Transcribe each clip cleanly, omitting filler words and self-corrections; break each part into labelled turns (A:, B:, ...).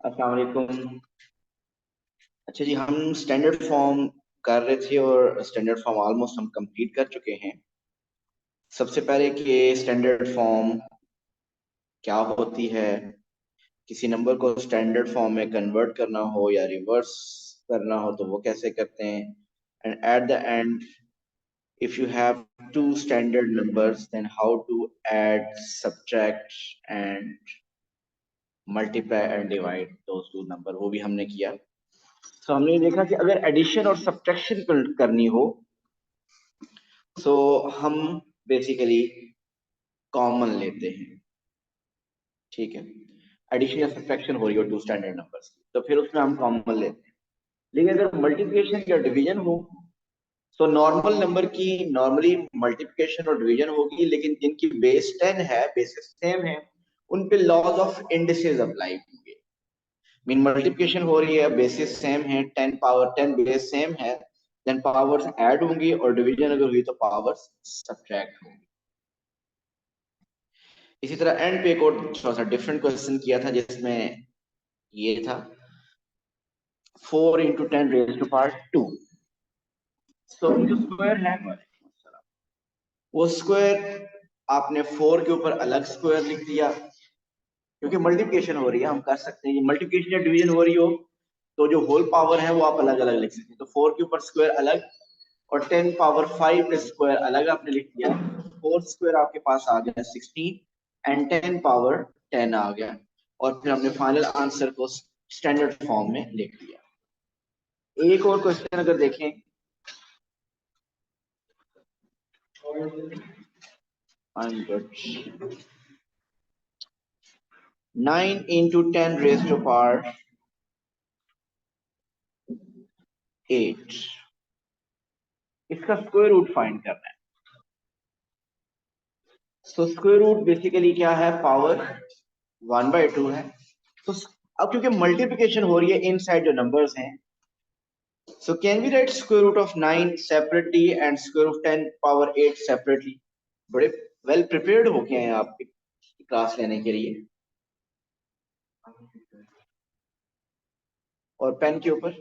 A: अस्सलाम वालेकुम। अच्छा जी, हम स्टैंडर्ड फॉर्म कर रहे थे और स्टैंडर्ड फॉर्म ऑलमोस्ट हम कंप्लीट कर चुके हैं। सबसे पहले कि स्टैंडर्ड फॉर्म क्या होती है, किसी नंबर को स्टैंडर्ड फॉर्म में कन्वर्ट करना हो या रिवर्स करना हो तो वो कैसे करते हैं। And at the end, if you have two standard numbers then how to add, subtract and multiply and divide those two number, वो भी हमने किया। तो हमने देखा कि अगर एडिशन और सब्ट्रैक्शन करनी हो तो हम बेसिकली कॉमन लेते हैं। ठीक है, एडिशन या सब्ट्रैक्शन हो रही हो टू स्टैंडर्ड नंबर्स की तो फिर उसमें हम कॉमन लेते हैं। लेकिन अगर मल्टीप्लिकेशन या डिवीजन हो तो नॉर्मल नंबर की नॉर्मली मल्टीप्लिकेशन और डिवीजन होगी, लेकिन जिनकी बेस 10 है, बेसिस सेम है, उन पे लॉज ऑफ इंडिसेस अप्लाई होंगे। मीन मल्टीप्लिकेशन हो रही है, बेसिस सेम है, 10 पावर 10 बेस सेम है, देन पावर्स ऐड होंगी, और डिवीजन अगर हुई तो पावर्स सब्ट्रैक्ट होंगी। इसी तरह एंड पे एक और थोड़ा सा डिफरेंट क्वेश्चन किया था जिसमें ये था 4 इंटू 10⁻²। सो जो स्क्वायर है वो स्क्वायर आपने 4 के ऊपर अलग स्क्वायर लिख दिया, क्योंकि मल्टीप्लिकेशन हो रही है, हम कर सकते हैं मल्टीप्लिकेशन या डिवीजन हो रही हो तो जो होल पावर है वो आप अलग अलग लिख सकते हैं। तो 4 के ऊपर स्क्वायर अलग और 10 पावर 5 पे स्क्वायर अलग आपने लिख दिया। 4 स्क्वायर आपके पास आ गया 16 एंड 10 पावर 10 आ गया, और फिर हमने फाइनल आंसर को स्टैंडर्ड फॉर्म में लिख दिया। एक और क्वेश्चन अगर देखें, I'm 9 into 10⁻8, इसका स्क्वायर रूट फाइंड करना है। तो स्क्वायर रूट बेसिकली क्या है, पावर 1/2 है। तो अब क्योंकि मल्टीप्लिकेशन हो रही है इनसाइड जो नंबर्स हैं, so can we write square root of 9 separately and square root of 10 power 8 separately? बड़े वेल प्रिपेयर्ड हो गए हैं आप क्लास लेने के लिए। और पेन के ऊपर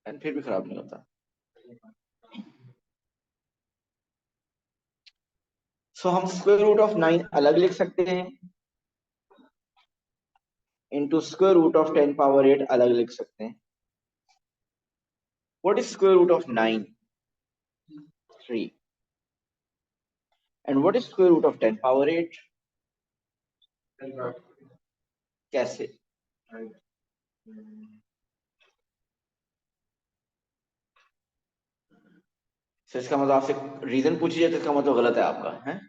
A: पेन फिर भी खराब नहीं होता। सो हम स्क्वायर रूट ऑफ 9 अलग लिख सकते हैं, into square root of 10 power 8 अलग लिख सकते हैं। What is square root of 9? 3। And what is square root of 10 power 8? कैसे? तो इसका मतलब आपसे रीजन पूछी जाए तो इसका मतलब गलत है आपका, है?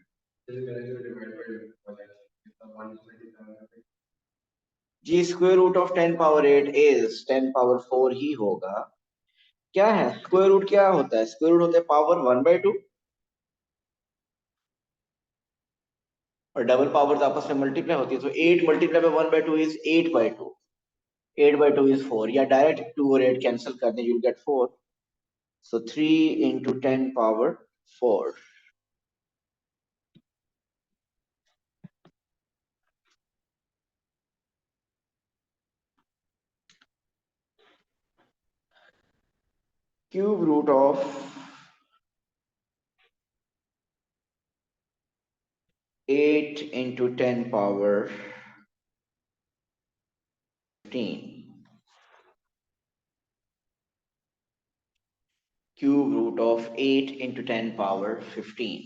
A: जी, square root of 10 power 8 is 10 power 4 ही होगा। क्या है स्क्वायर रूट, क्या होता है स्क्वायर रूट? होता है पावर 1/2, और डबल पावर्स आपस में मल्टीप्लाई होती है, तो 8 मल्टीप्लाई बाय 1/2 इज 8/2। 8/2 इज 4, या डायरेक्ट 2 और 8 कैंसिल कर दें, you get 4। So 3 into 10 power 4। Cube root of 8 into 10 power 15, cube root of 8 into 10 power 15.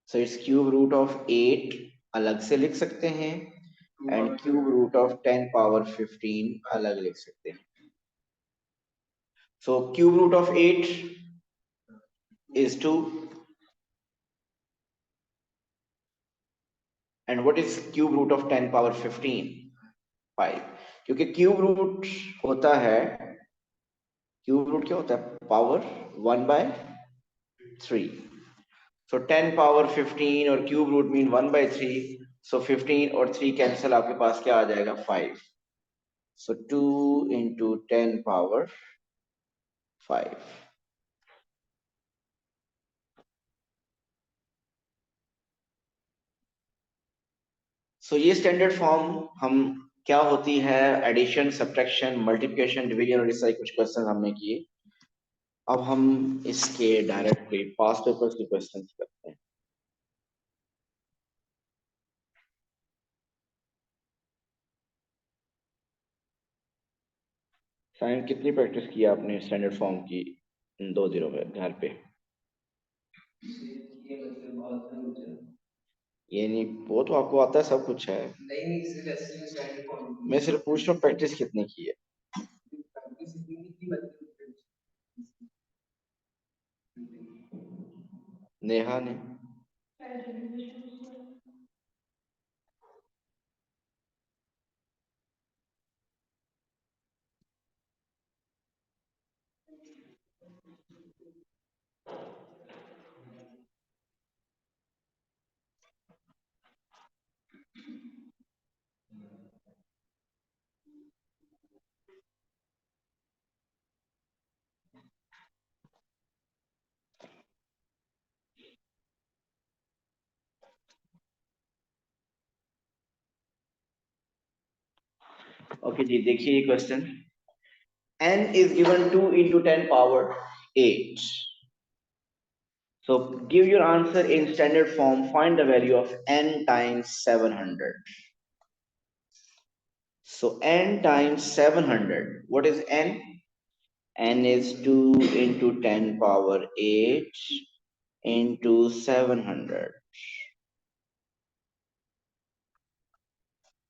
A: So it's cube root of 8 अलग से लिख सकते हैं, and cube root of 10 power 15 अलग लिख सकते हैं। So cube root of 8 is 2, and what is cube root of 10 power 15? 5। क्योंकि क्यूब रूट होता है, क्यूब रूट क्या होता है, पावर 1/3। So 10 पावर 15 और क्यूब रूट मीन 1/3, so 15 और 3 कैंसिल, आपके पास क्या आ जाएगा, 5। So 2 into 10 power 5। सो ये स्टैंडर्ड फॉर्म हम क्या होती है, एडिशन, सब्ट्रैक्शन, मल्टीप्लिकेशन, डिवीजन और इस तरह कुछ क्वेश्चन हमने किए। अब हम इसके डायरेक्टली पास्ट पेपर्स के क्वेश्चन करते हैं। साइंस कितनी प्रैक्टिस की आपने स्टैंडर्ड फॉर्म की इन 2 दिनों में घर पे? ये नहीं, वो तो आपको आता है, सब कुछ है। मैं सिर्फ पूछ रहा हूँ प्रैक्टिस कितनी की है। नेहा ने? ओके जी, देखिए ये question. n is given 2 into 10 power 8. So give your answer in standard form. Find the value of n times 700. So n times 700. What is n? N is 2 into 10 power 8 into 700.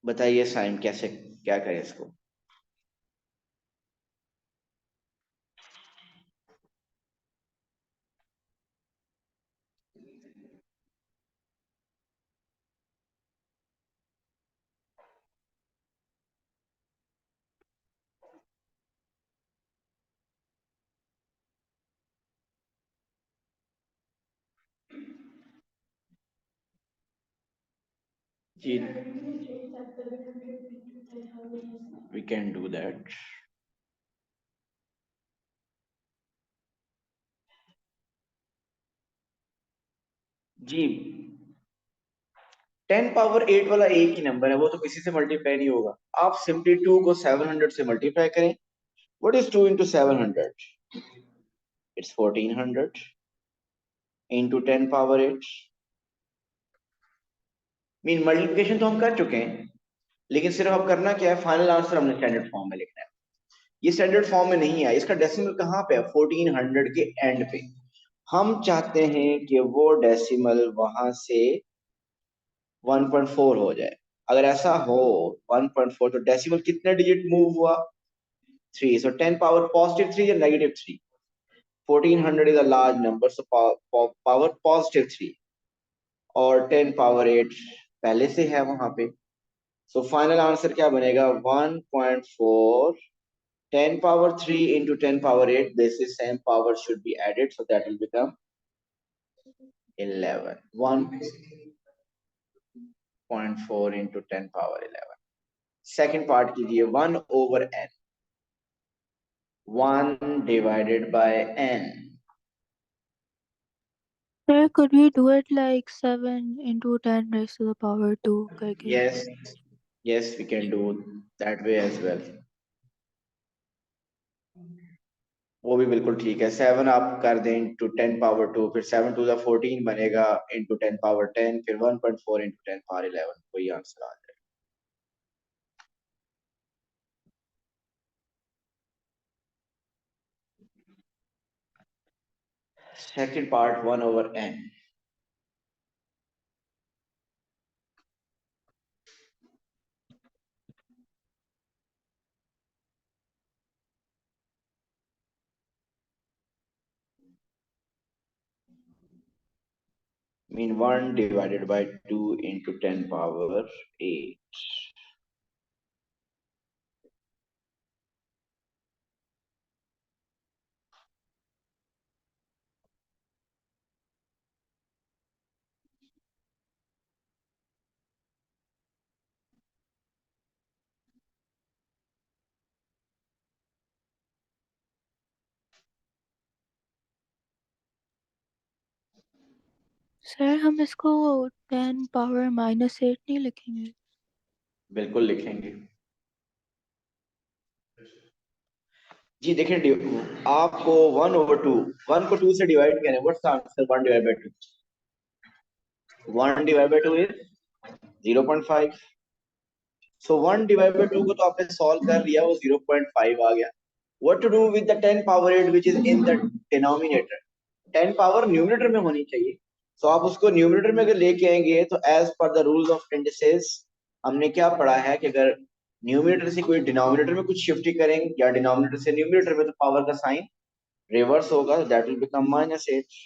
A: बताइए साइम, कैसे क्या करें इसको? जी, we can do that. जी, 10 power 8 वाला एक ही number है, वो तो किसी से मल्टीप्लाई नहीं होगा। आप सिंपली 2 को 700 से मल्टीप्लाई करें। What is 2 into 700? It's 1400 into 10 power 8। Mean multiplication तो हम कर चुके हैं, लेकिन सिर्फ अब करना क्या है, फाइनल आंसर हमने स्टैंडर्ड फॉर्म में लिखना है। ये स्टैंडर्ड फॉर्म में नहीं है, इसका डेसिमल कहाँ पे है? 1400 के एंड पे। हम चाहते हैं कि वो डेसिमल वहां से 1.4 हो जाए। अगर ऐसा हो 1.4, तो डेसिमल कितने डिजिट मूव हुआ? 3। So 10 power positive 3 or negative 3? 1400 is a large number, so power positive 3 और 10 power 8 पहले से है वहां पे। So final answer क्या बनेगा? 1.4 10 power 3 into 10 power 8. This is same power should be added, so that will become 11. 1.4 into 10 power 11. Second part कीजिए, 1 over n. 1 divided by n.
B: Sir, could we do it like 7 into 10 raised to the power 2 करके?
A: Yes, we can do that way as well. वो भी बिल्कुल ठीक है। 7 आप कर दें इंटू 10 पावर 2, फिर 7 टू 14 बनेगा इंटू 10 पावर 10, फिर 1.4 इंटू 10 पावर 11, वही आंसर आ जाएगा। Second part 1 over n. Mean 1 divided by 2 into 10 power 8.
B: Sir हम इसको 10 पावर -8 नहीं लिखेंगे?
A: बिल्कुल लिखेंगे जी। देखिए आपको 1/2, 1 को 2 से डिवाइड करें, व्हाट्स द आंसर? 1/2। 1/2 इज 0.5। सो 1/2 को तो आपने सॉल्व कर लिया, वो 0.5 आ गया। What to do with the 10 power 8 which is in the denominator? 10 power numerator में होनी चाहिए। तो आप उसको न्यूमरेटर में अगर लेके आएंगे तो as per the rules of indices हमने क्या पढ़ा है कि अगर न्यूमरेटर से कोई डिनोमिनेटर में कुछ शिफ्ट करेंगे या डिनोमिनेटर से न्यूमरेटर में, तो पावर का साइन रिवर्स होगा, that will become -8।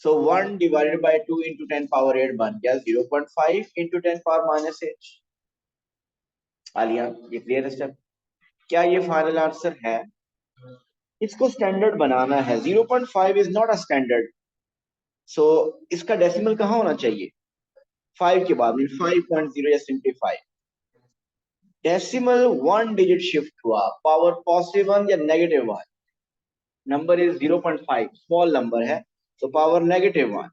A: So 1 divided by 2 into 10 power 8 बन गया 0.5 into 10 power -8। आलिया, ये क्लियर है स्टेप? क्या ये फाइनल आंसर है? इसको स्टैंडर्ड बनाना है। 0.5 इज नॉट अ स्टैंडर्ड। सो इसका डेसिमल कहाँ होना चाहिए? 5 के बाद में 5.0 या सिंप्लीफाई। डेसिमल 1 डिजिट शिफ्ट हुआ, पावर पॉजिटिव 1 या negative 1। Number is 0.5, small number है, तो पावर -1।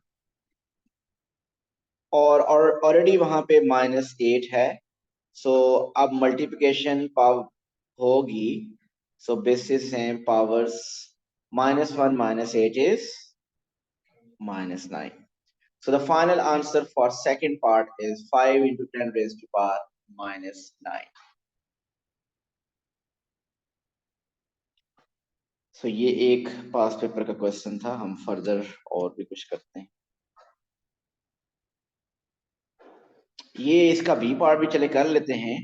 A: और ऑलरेडी वहां पे -8 है। सो अब मल्टीप्लिकेशन पावर होगी। सो बेसिस हैं powers, -1 -8 is -9। So the final answer for second part is 5 into 10 raised to power -9। So ये एक पास पेपर का क्वेश्चन था। हम फर्दर और भी कुछ करते हैं। ये इसका बी पार्ट भी चले कर लेते हैं,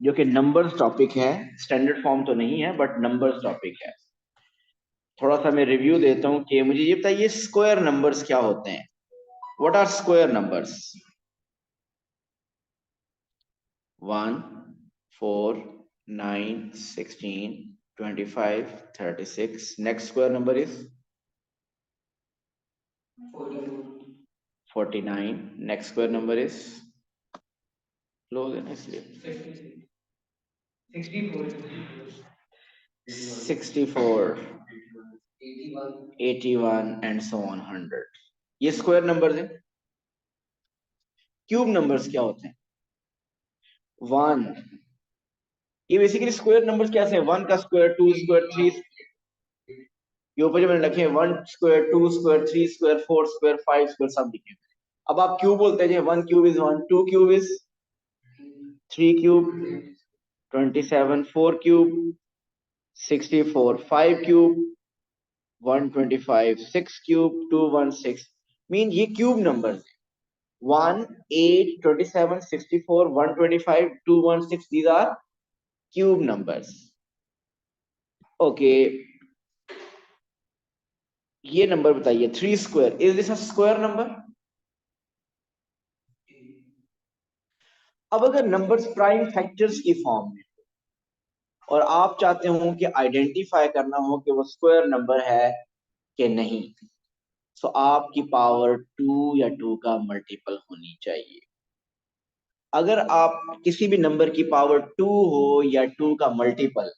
A: जो कि नंबर्स टॉपिक है। स्टैंडर्ड फॉर्म तो नहीं है बट नंबर्स टॉपिक है। थोड़ा सा मैं रिव्यू देता हूँ कि मुझे ये बताइए स्क्वायर नंबर्स क्या होते हैं। What are square numbers? 1, 4, 9, 16, 25, 36। Next square number is 49। Next square number is close है ना इसलिए 64, 81 एंड सो ऑन 100। ये स्क्वायर नंबर्स हैं। क्यूब नंबर्स क्या होते हैं? 1। ये बेसिकली स्क्वायर नंबर्स कैसे हैं? 1 का स्क्वायर, 2 स्क्वायर, 3। ये ऊपर जो मैंने रखे हैं 1 square, 2 square, 3 square, 4 square, 5 square सब लिखे हैं। अब आप क्यूब बोलते हैं 1 cube is 1, 2 cube is 3 cube 27, 4 cube 64, 5 cube 125, 6 cube 216। Mean ये क्यूब नंबर्स हैं। 1, 8, 27, 64, 125, 216, these are cube numbers। Okay, ये नंबर बताइए 3 square, is this a square number? अब अगर नंबर्स प्राइम फैक्टर्स की फॉर्म में और आप चाहते हो कि आइडेंटिफाई करना हो कि वो स्क्वायर नंबर है कि नहीं, तो आपकी पावर 2 या 2 का मल्टीपल होनी चाहिए। अगर आप किसी भी नंबर की पावर 2 हो या 2 का multiple,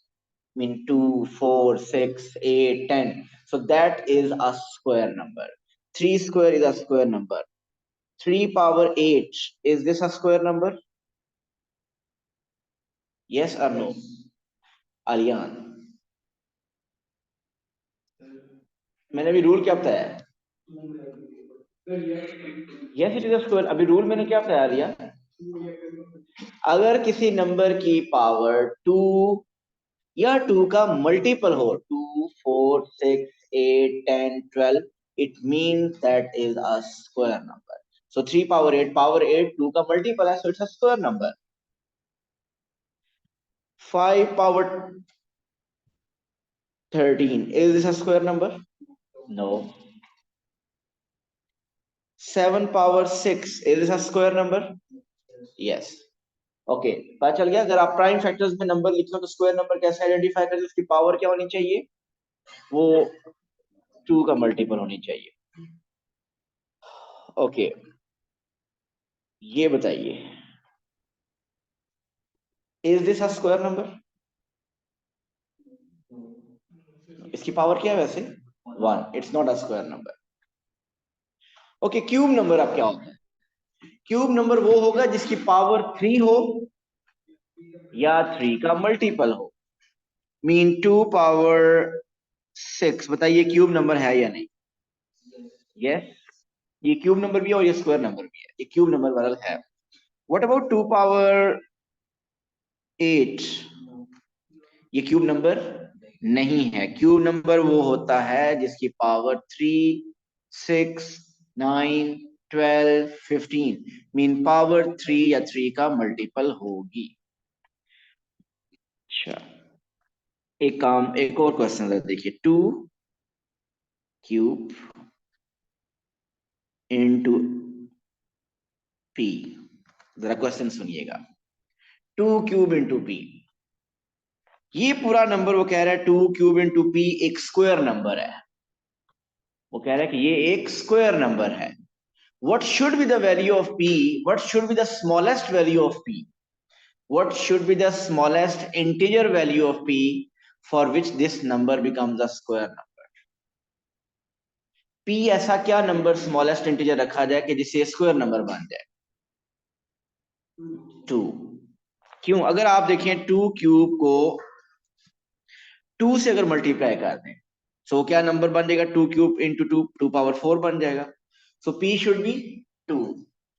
A: mean 2, 4, 6, 8, 10, so that is a square number। 3 square is a square number। 3 power 8, is this a square number? Yes or no? Aliyan, मैंने अभी रूल क्या बताया? Yes it is a square. अभी रूल मैंने क्या बताया आलिया? अगर किसी नंबर की पावर 2 या 2 का मल्टीपल हो, 2, 4, 6, 8, 10, 12, it means that is a square number। So 3 power 8 2 का मल्टीपल है, so it's a square number। 5 power 13, is this a square number? No। 7 power 6, is this a square number? Yes। Okay, पता चल गया। अगर आप prime factors में number लिखो तो स्क्वायर नंबर कैसे आइडेंटिफाई करें? उसकी पावर क्या होनी चाहिए? वो 2 का मल्टीपल होनी चाहिए। ओके, ये बताइए is this a square number? इसकी पावर क्या है वैसे? 1। It's not a square number. Okay, cube number अब क्या होता है? क्यूब नंबर वो होगा जिसकी पावर 3 हो या 3 का मल्टीपल हो। मीन 2 पावर 6, बताइए क्यूब नंबर है या नहीं? यस, ये क्यूब नंबर भी है और ये स्क्वायर नंबर भी है, ये क्यूब नंबर वाला है। What about 2 power 8? ये क्यूब नंबर नहीं है। क्यूब नंबर वो होता है जिसकी पावर 3, 6, 9, 12, 15, मीन पावर 3 या 3 का मल्टीपल होगी। अच्छा, एक और क्वेश्चन देखिए। 2 क्यूब इंटू पी। जरा क्वेश्चन सुनिएगा। 2 क्यूब इंटू पी, ये पूरा नंबर वो कह रहा है 2 क्यूब इंटू पी एक स्क्वायर नंबर है। वो कह रहा है कि ये एक स्क्वायर नंबर है। What should be the value of p? What should be the smallest value of p? What should be the smallest integer value of p for which this number becomes a square number? p ऐसा क्या number smallest integer रखा जाए कि जिससे square number बन जाए? 2। क्यों? अगर आप देखें 2 क्यूब को 2 से अगर मल्टीप्लाई कर दें तो क्या नंबर बन जाएगा? 2 क्यूब इंटू 2, 2 पावर 4 बन जाएगा। सो p शुड बी 2।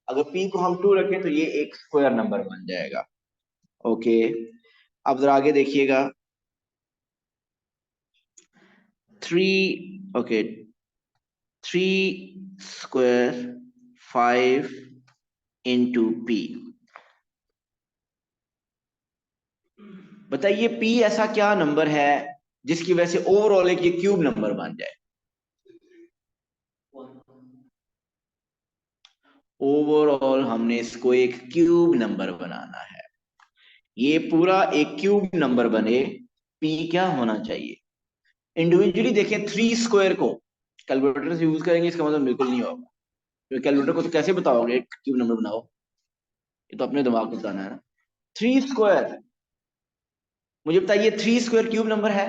A: अगर p को हम 2 रखें तो ये एक स्क्वायर नंबर बन जाएगा। ओके, अब जरा आगे देखिएगा। 3 स्क्वायर 5 इंटू p। बताइए p ऐसा क्या नंबर है जिसकी वजह से ओवरऑल एक ये क्यूब नंबर बन जाए? ओवरऑल हमने इसको एक क्यूब नंबर बनाना है। ये पूरा एक क्यूब नंबर बने, p क्या होना चाहिए? इंडिविजुअली देखें 3 स्क्वायर को कैलकुलेटर से यूज करेंगे इसका मतलब बिल्कुल नहीं होगा। तो कैलकुलेटर को तो कैसे बताओगे एक क्यूब नंबर बनाओ? ये तो अपने दिमाग को बताना है ना। 3 स्क्वायर, मुझे बताइए 3 स्क्वायर क्यूब नंबर है?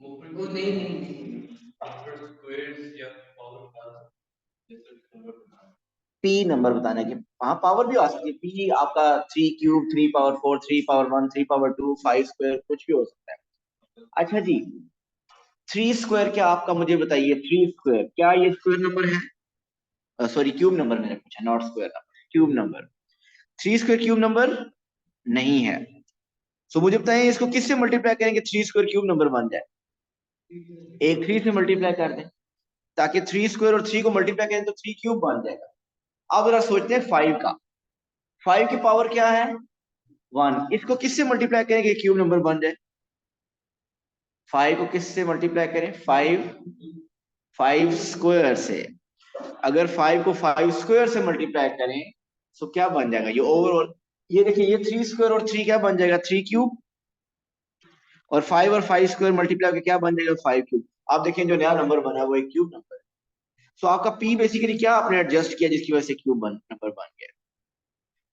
A: वो नहीं नहीं नहीं, पी नंबर बताने के। हाँ, पावर भी आ सकती है। पी आपका 3 cube, 3 power 4, 3 power 1, 3 power 2, 5 square, कुछ भी हो सकता है। अच्छा जी, 3 स्क्वायर क्या आपका, मुझे बताइए 3 स्क्वायर क्या ये स्क्वायर नंबर है? सॉरी, क्यूब नंबर मैंने पूछा, not square number, cube number. 3 square cube number नहीं है। सो मुझे बताइए इसको किससे मल्टीप्लाई करेंगे 3 स्क्वायर क्यूब नंबर बन जाए? एक 3 से मल्टीप्लाई कर दें ताकि 3 स्क्वायर और 3 को मल्टीप्लाई करें तो 3 क्यूब बन जाएगा। अब जरा सोचते हैं 5 का। 5 की पावर क्या है? 1। इसको किससे मल्टीप्लाई करेंगे क्यूब नंबर बन जाए? 5 को किससे मल्टीप्लाई करें? 5 स्क्वायर से। अगर 5 को 5 स्क्वायर से मल्टीप्लाई करें तो क्या बन जाएगा ये ओवरऑल? ये देखिए, ये 3 स्क्वायर और 3 क्या बन जाएगा? 3 क्यूब। और 5 मल्टीप्लाई करके क्या बन जाएगा? 5 क्यूब। आप देखें जो नया नंबर बना है वो एक क्यूब नंबर है। सो आपका पी बेसिकली क्या आपने एडजस्ट किया जिसकी वजह से क्यूब नंबर बन गया?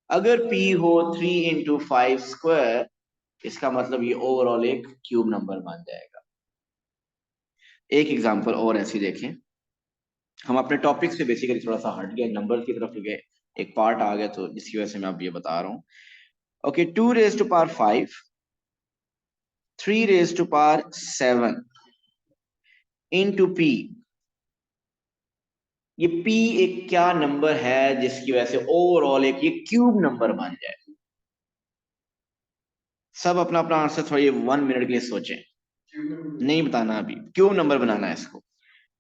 A: अगर p हो 3 इंटू 5 स्क्वायर, इसका मतलब ये ओवरऑल एक क्यूब नंबर बन जाएगा। एक एग्जांपल और ऐसी देखें। हम अपने टॉपिक से बेसिकली थोड़ा सा हट गए, नंबर की तरफ गए, एक पार्ट आ गया तो जिसकी वजह से मैं अब ये बता रहा हूँ। Okay, 2 raise to power 5, 3 raise to power 7 into P. ये p एक क्या नंबर है जिसकी वजह से ओवरऑल एक ये क्यूब नंबर बन जाए? सब अपना अपना आंसर थोड़ा ये 1 मिनट के लिए सोचें। नहीं बताना, अभी क्यूब नंबर बनाना है इसको।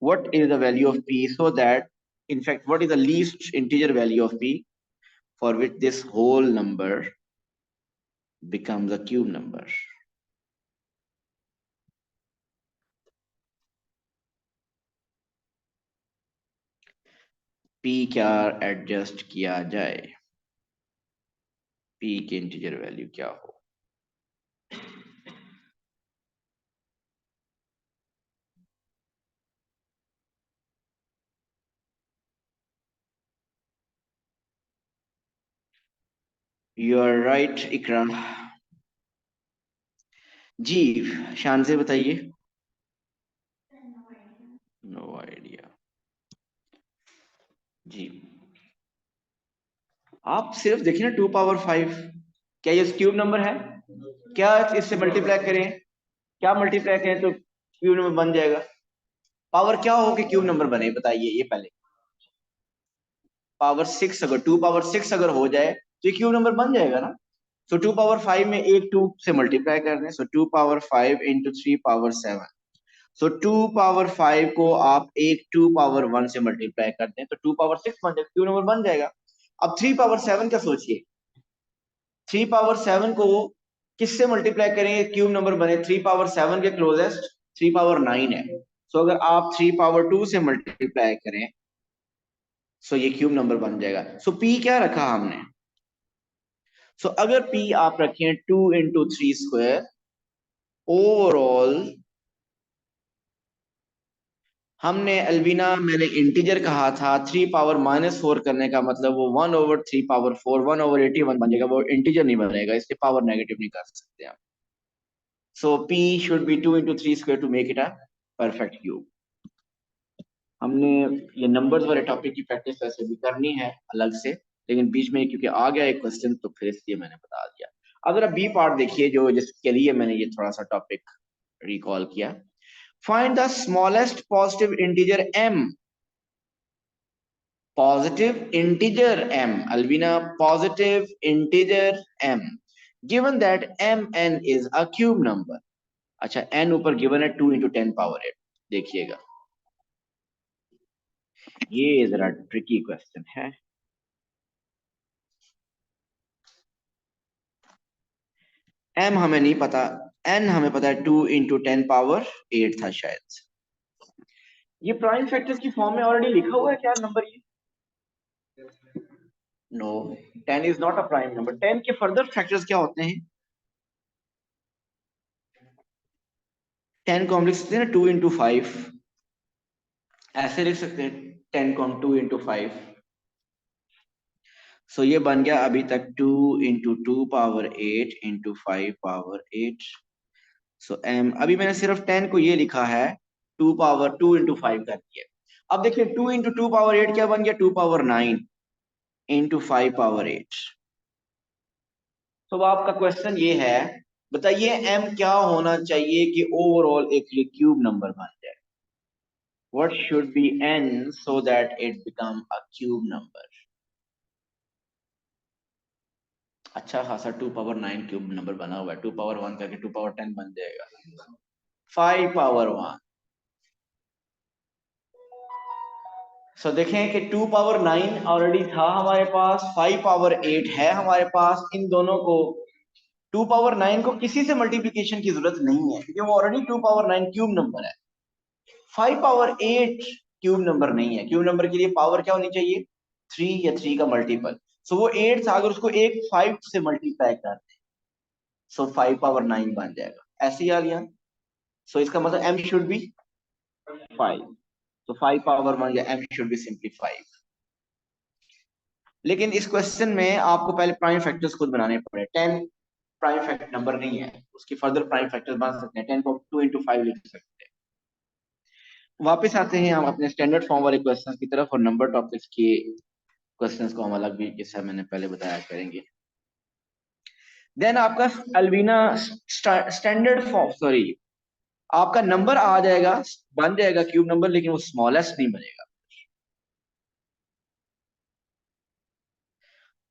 A: What is the value of p so that, in fact, what is the least integer value of p for which this whole number becomes a cube number? p क्या adjust किया जाए? p की integer value क्या हो? You are right इकरा जी। शान से बताइए। No idea. जी आप सिर्फ देखिए ना 2 पावर 5, क्या ये क्यूब नंबर है? क्या इससे मल्टीप्लाई करें, क्या मल्टीप्लाई करें तो क्यूब नंबर बन जाएगा? पावर क्या हो कि क्यूब नंबर बने, बताइए ये पहले। पावर 6, अगर 2 पावर 6 अगर हो जाए तो ये क्यूब नंबर बन जाएगा ना। सो 2 पावर 5 में एक 2 से मल्टीप्लाई कर दें, सो 2 पावर 5 इंटू 3 पावर 7। सो 2 पावर 5 को आप एक 2 पावर 1 से मल्टीप्लाई कर दें तो 2 पावर 6 बन जाएगा, क्यूब नंबर बन जाएगा। अब 3 पावर 7 का सोचिए, 3 पावर 7 को किससे मल्टीप्लाई करेंगे क्यूब नंबर बने? 3 पावर 7 के क्लोजेस्ट 3 पावर 9 है। सो अगर आप 3 पावर 2 से मल्टीप्लाई करें सो ये क्यूब नंबर बन जाएगा। सो पी क्या रखा हमने? सो अगर पी आप रखें 2 इंटू 3 स्क्वायर, ओवरऑल हमने अल्बीना मैंने इंटीजर कहा था, 3 पावर-4 करने का मतलब वो 1/3 पावर 4, 1/81 बन जाएगा, वो इंटीजर नहीं बनेगा, इससे पावर नेगेटिव नहीं कर सकते आप। So p should be 2 into 3 square to make it a perfect cube. हमने ये नंबर्स वाले टॉपिक की प्रैक्टिस वैसे भी करनी है अलग से, लेकिन बीच में क्योंकि आ गया एक क्वेश्चन तो फिर इसलिए मैंने बता दिया। अब जरा बी पार्ट देखिए, जो जिसके लिए मैंने ये थोड़ा सा टॉपिक रिकॉल किया। Find the smallest positive integer m, positive integer m, Alvina, positive integer m, given that mn is a cube number। अच्छा n ऊपर गिवन है 2 इंटू 10 पावर 8। देखिएगा ये जरा ट्रिकी क्वेश्चन है। m हमें नहीं पता, n हमें पता है 2 इंटू 10 पावर 8 था शायद। ये प्राइम फैक्टर्स की फॉर्म में ऑलरेडी लिखा हुआ है क्या नंबर ये? No, 10 is not a prime number. 10 के फर्दर फैक्टर्स क्या होते हैं? 10 को हम लिख सकते हैं ना 2 इंटू 5, ऐसे लिख सकते हैं 10 को हम 2 इंटू 5। सो ये बन गया अभी तक 2 इंटू 2 पावर 8 इंटू 5 पावर 8। सो एम, अभी मैंने सिर्फ 10 को ये लिखा है 2 इंटू 5 कर दिया। अब देखिए 2 इंटू 2 पावर 8 क्या बन गया? 2 पावर 9 इंटू 5 पावर 8। तो आपका क्वेश्चन ये है, बताइए एम क्या होना चाहिए कि ओवरऑल एक क्यूब नंबर बन जाए? What should be n so that it become a cube number? अच्छा खासा 2 पावर 9 क्यूब नंबर बना हुआ है, 2 पावर 1 करके 2 पावर 10 बन जाएगा। 5 पावर 1। सो देखें कि 2 पावर 9 ऑलरेडी था हमारे पास, 5 पावर 8 है हमारे पास। इन दोनों को 2 पावर 9 को किसी से मल्टीप्लीकेशन की जरूरत नहीं है क्योंकि वो ऑलरेडी 2 पावर 9 क्यूब नंबर है। 5 पावर 8 क्यूब नंबर नहीं है, क्यूब नंबर के लिए पावर क्या होनी चाहिए? 3 या 3 का मल्टीपल। सो वो 8 था, अगर उसको एक 5 से मल्टीप्लाई कर दे सो 5 पावर 9 बन जाएगा। ऐसे ही आ गया। सो इसका मतलब m शुड बी 5। तो 5 पावर 1 या m शुड बी सिंपली 5। लेकिन इस क्वेश्चन में आपको पहले प्राइम फैक्टर्स खुद बनाने पड़े। 10 प्राइम फैक्टर नंबर नहीं है, उसकी फर्दर प्राइम फैक्टर्स बन सकते हैं। 10 को 2 इंटू 5 लिख सकते हैं। वापस आते हैं हम अपने स्टैंडर्ड फॉर्म वाले क्वेश्चन की तरफ, और नंबर टॉपिक्स के क्वेश्चंस को हम अलग भी, जैसा मैंने पहले बताया, करेंगे। देन आपका अल्वीना स्टैंडर्ड फॉर्म, सॉरी, आपका नंबर आ जाएगा, बन जाएगा क्यूब नंबर, लेकिन वो स्मॉलेस्ट नहीं बनेगा।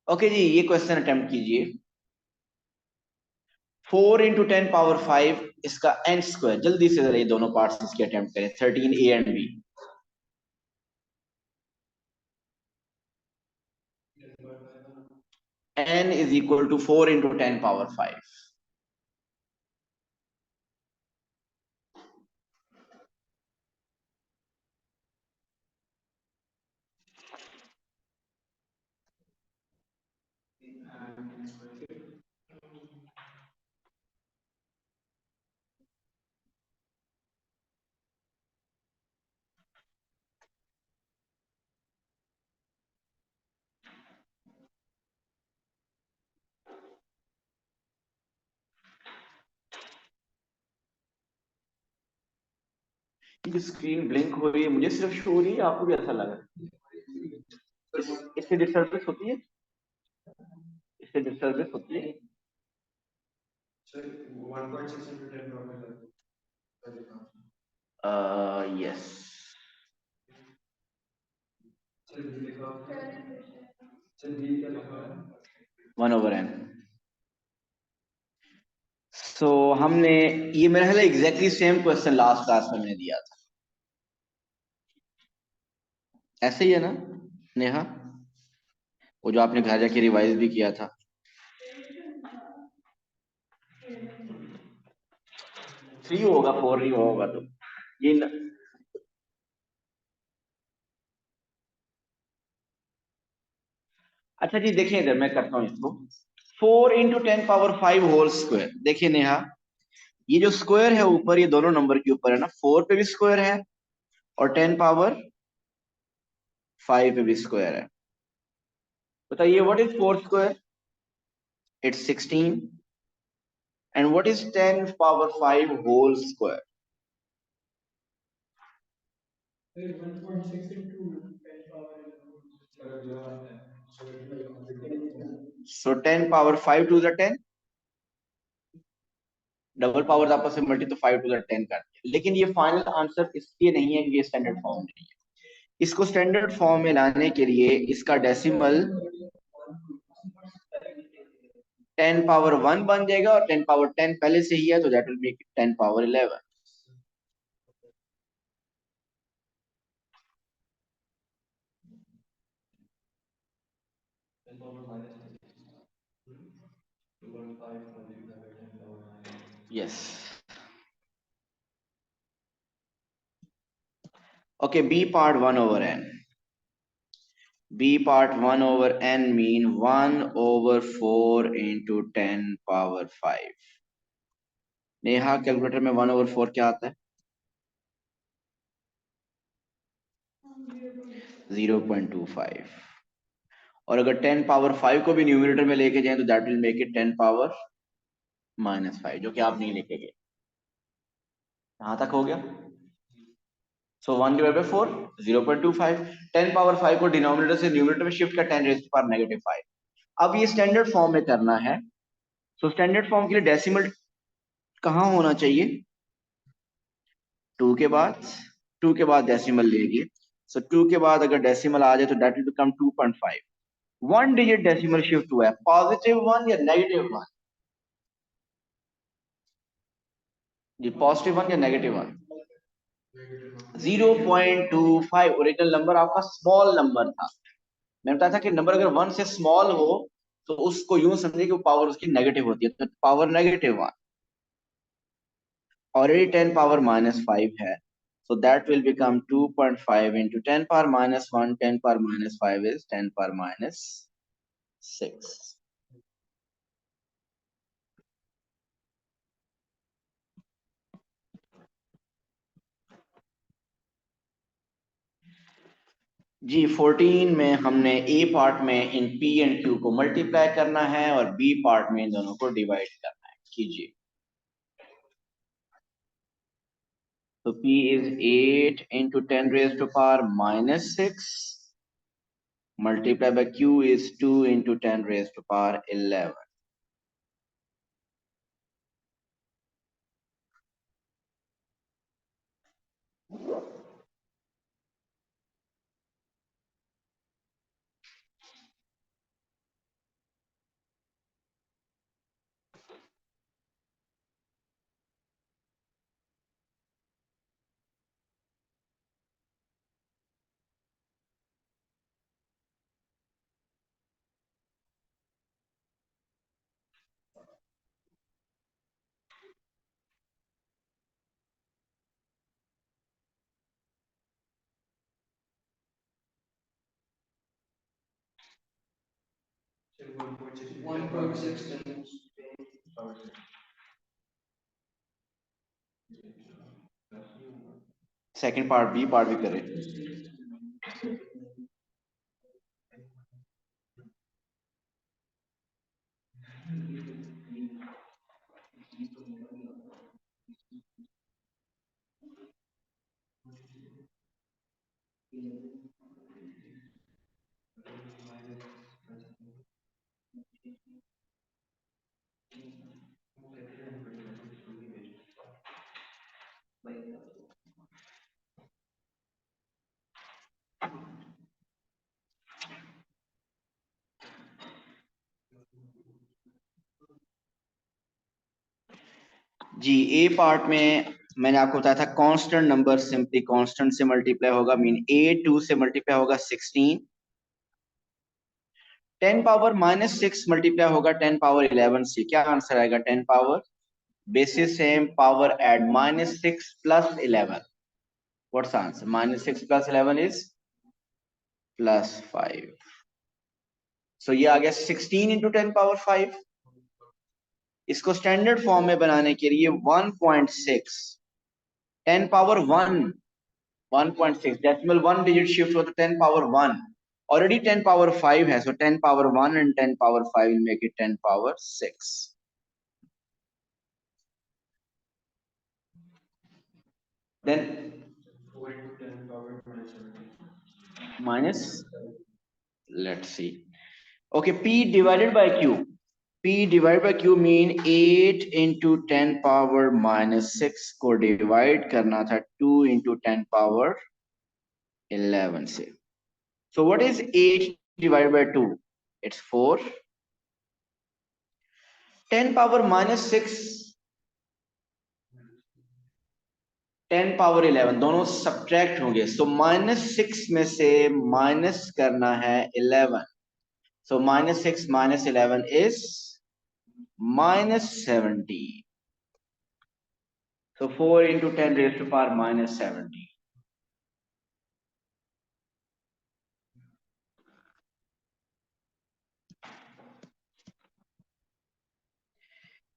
A: ओके जी, ये क्वेश्चन अटेम्प्ट कीजिए। 4 इंटू 10 पावर 5 इसका एन स्क्वायर, जल्दी से जरा ये दोनों पार्ट्स इसके अटेम्प्ट करें, 13 A and B. n is equal to 4 into 10 power 5। ये स्क्रीन ब्लिंक हो रही है, मुझे सिर्फ शो हो रही है, आपको भी ऐसा लगा? इससे डिस्टर्बेंस होती है, इससे डिस्टर्बेंस होती है। Yes, 1/n। सो हमने ये मेरा ख्याल exactly same question last class में मैंने दिया था, ऐसे ही है ना नेहा, वो जो आपने घर जाके रिवाइज भी किया था। थ्री होगा, फोर नहीं होगा तो ये अच्छा जी देखिए इधर मैं करता हूँ इसको। 4 × 10⁵ होल स्क्वायर। देखिए नेहा, ये जो स्क्वायर है ऊपर, ये दोनों नंबर के ऊपर है ना, 4 पे भी स्क्वायर है और 10⁵ पे भी स्क्वायर है। बताइए what is 4 square? It's 16। And what is 10⁵ whole square? So 10⁵ 2 × 10, double powers आपस में मल्टी तो 5 टू द 10 कर दिया। लेकिन ये फाइनल आंसर इसलिए नहीं है कि ये स्टैंडर्ड फॉर्म नहीं है। इसको स्टैंडर्ड फॉर्म में लाने के लिए इसका डेसिमल 10⁻1 बन जाएगा और 10⁻10 पहले से ही है, तो that will make it 10⁻11। Yes. Okay, B part 1/n। b part 1/n mean 1/4 into 10⁵ Neha calculator में 1/4 क्या आता है? 0.25। और अगर 10⁵ को भी न्यूमरेटर में लेके जाएं तो दैट विल मेक इट 10⁻⁻5, जो कि आप नहीं लेके गए। यहां तक हो गया। सो 1/4 0.25। 10⁵ को डिनोमिनेटर से न्यूमरेटर में शिफ्ट कर 10⁻⁻5। अब ये स्टैंडर्ड फॉर्म में करना है। सो स्टैंडर्ड फॉर्म के लिए डेसिमल कहाँ होना चाहिए? 2 के बाद, 2 के बाद डेसिमल लेगी। सो 2 के बाद अगर डेसिमल आ जाए तो that will become 2.5। 1 digit decimal shift हुआ है, +1 या -1? जी +1 या -1? 0.25। ओरिजिनल नंबर आपका स्मॉल नंबर था। मैंने बताया था कि नंबर अगर 1 से स्मॉल हो तो उसको यूं समझिए कि वो पावर उसकी नेगेटिव होती है, तो पावर -1 already 10⁻⁻5 है, so that will become 2.5 into 10⁻⁻1, 10⁻⁻5 is 10⁻⁻6। जी 14 में हमने ए पार्ट में इन पी एंड क्यू को मल्टीप्लाई करना है और बी पार्ट में इन दोनों को डिवाइड करना है। कीजिए। तो P is 8 into 10⁻⁻6 multiplied by Q is 2 into 10⁻11। Second part B part भी करें। जी, ए पार्ट में मैंने आपको बताया था कांस्टेंट नंबर सिंपली कांस्टेंट से मल्टीप्लाई होगा, मीन ए 2 से मल्टीप्लाई होगा 16, 10 पावर -6 मल्टीप्लाई होगा 10 पावर 11 से, क्या आंसर आएगा? 10 power basis same power add -6 plus 11, what's answer? -6 plus 11 is +5, so ये आ गया 16 इंटू 10 पावर 5। इसको स्टैंडर्ड फॉर्म में बनाने के लिए 1.6 10 पावर 1 1.6 डेसिमल 1 डिजिट शिफ्ट होता है 10 पावर 1, already 10 power 5 है, so 10 power 1 and 10 power 5 will make it 10 power 6. Then minus, let's see. Okay, P divided by Q. P divided by Q mean 8 into 10 power -6 को divide करना था 2 into 10 power 11 से. So what is 8 divided by 2? It's 4. 10 power -6, 10 power 11 दोनों subtract होंगे, सो -6 में से minus करना है 11, so -6 - 11 is -70, so 4 into 10 raised to power -70.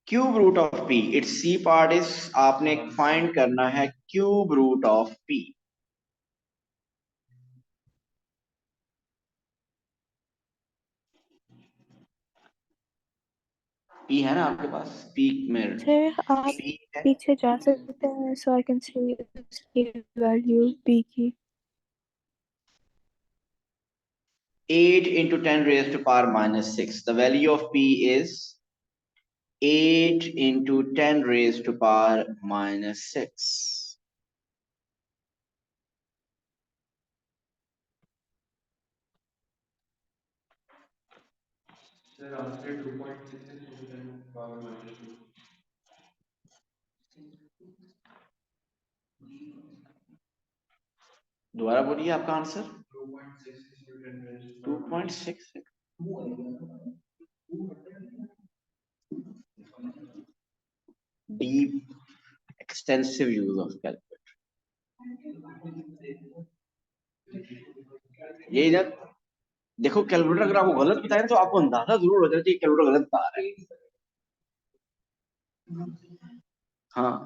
A: Cube root of p, it's c part is आपने फाइंड करना है cube root of p. p है ना आपके पास? p में
B: सर आप
A: p है
B: पीछे जा सकते हैं so I can see उसकी वैल्यू p की.
A: 8 into 10 raised to power -6, the value of p is 8 into 10 raised to power -6. दोबारा बोलिए आपका answer. 2.6. Deep extensive use of calculator. ये जब देखो कैलकुलेटर अगर आपको गलत बताए तो आपको अंदाजा जरूर हो जाता है कि कैलकुलेटर गलत बता रहा है. हाँ,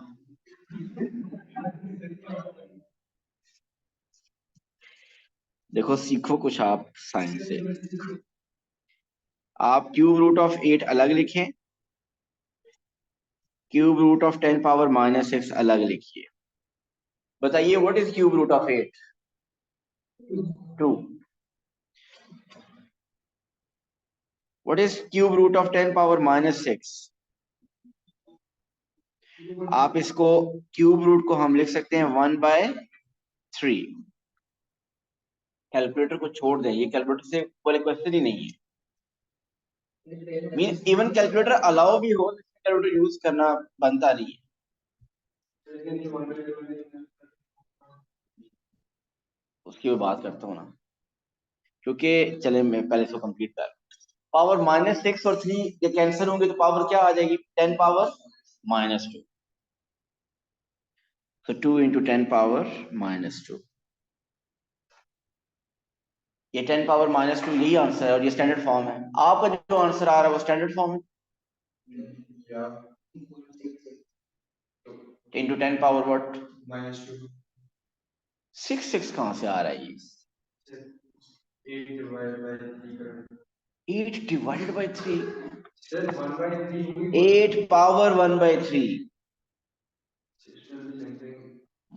A: देखो सीखो कुछ आप साइंस से. आप क्यूब रूट ऑफ 8 अलग लिखें, क्यूब रूट ऑफ 10 पावर -6 अलग लिखिए. बताइए what is cube root of 8? 2. What is cube root of 10 power -6? आप इसको क्यूब रूट को हम लिख सकते हैं 1/3. कैलकुलेटर को छोड़ दें, ये कैलकुलेटर से वाले क्वेश्चन ही नहीं है. मीन इवन कैलकुलेटर अलाउ भी हो, कैलकुलेटर यूज करना बनता नहीं है. उसकी मैं बात करता हूँ ना, क्योंकि चले मैं पहले इसको कंप्लीट कर. पावर -6 और 3 ये कैंसिल होंगे तो पावर क्या आ जाएगी? 10 पावर -2. तो 2 into 10 पावर -2, ये 10 पावर -2 यही आंसर है और ये स्टैंडर्ड फॉर्म है. आपका जो आंसर आ रहा है वो स्टैंडर्ड फॉर्म है. Into 10 power what? -6 कहां से आ रहा है? ये 8 डिवाइडेड बाई 3. 8 पावर 1/3.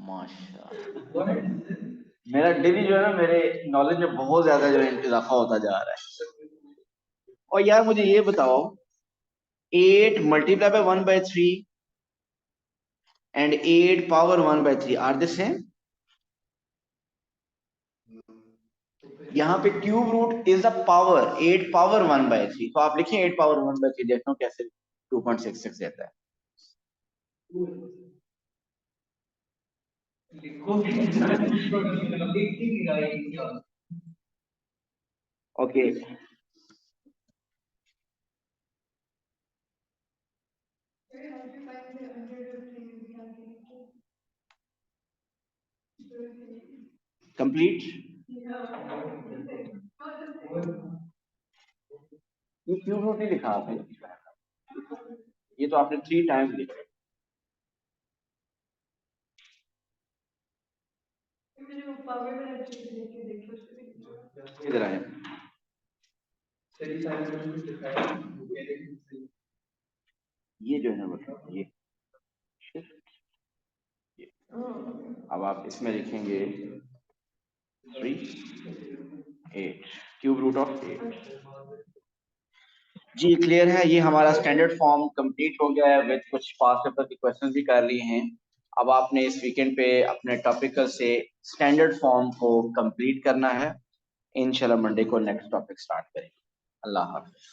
A: माशाल्लाह, मेरा डेली जो है ना मेरे नॉलेज में बहुत ज्यादा जो है इजाफा होता जा रहा है. और यार मुझे ये बताओ, 8 multiply by 1/3 and 8 power 1/3 are the same. यहाँ पे cube root is the power 8 power 1/3, तो आप लिखें 8 पावर 1/3, देखो कैसे 2.66 देता है. Okay, complete. ये क्यों रूट नहीं लिखा आपने? ये तो आपने 3 टाइम्स लिखा। इधर आए, ये जो है ना मतलब ये अब आप इसमें लिखेंगे 3 8 क्यूब रूट ऑफ 8। जी क्लियर है, ये हमारा स्टैंडर्ड फॉर्म कंप्लीट हो गया है विद कुछ पास्ट पेपर के क्वेश्चंस भी कर लिए हैं। अब आपने इस वीकेंड पे अपने टॉपिकल से स्टैंडर्ड फॉर्म को कंप्लीट करना है। इंशाल्लाह मंडे को नेक्स्ट टॉपिक स्टार्ट करेंगे। अल्लाह हाफ़िज़।